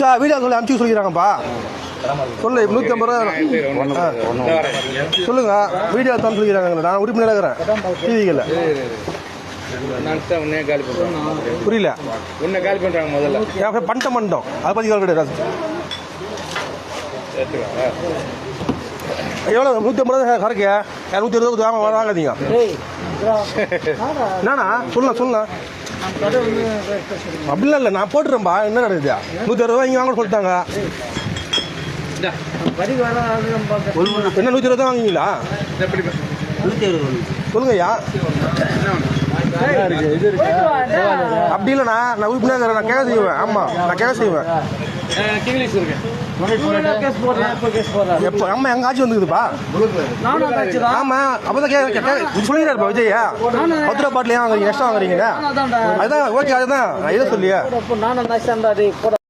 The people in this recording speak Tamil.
சார் வீடியோ சொல்லி அனுப்பிச்சு சொல்லிக்கிறாங்கப்பா. சொல்லு 150 ரூபா சொல்லுங்க. வீடியோ தான் சொல்லிக்கிறாங்க. நான் உறுப்பினர் இருக்கிறேன் டிவிகளில். புரியல உன்னை காலி பண்றாங்க முதல்ல. என் பண்ணிட்டோம் அதை பற்றி கிடையாது. எவ்வளோ 150 ரூபா கறக்கு 120 வாங்காதீங்க. என்னண்ணா சொல்லலாம் அப்படிலாம் இல்லை, நான் போட்டுறேன்பா. என்ன நடக்குது 160 ரூபா இங்கே வாங்க சொல்லிட்டாங்க. என்ன 120 தான் வாங்குவீங்களா? சொல்லுங்கய்யா. அப்படி இல்லைண்ணா, நான் உறுப்பினர் நான் கேட்க செய்வேன். ஆமாம், நான் கேட்க செய்வேன். எப்போ அம்மா எங்க ஆட்சி வந்துக்குதுப்பா? ஆமா, அப்பதான் சொல்லிடுறாருப்பா விஜயா. 10 ரூபா பாட்டில் ஏன் வாங்குறீங்க, எக்ஸ்ட்ரா வாங்குறீங்க? அதுதான் ஓகே, அதுதான் இதை சொல்லியா.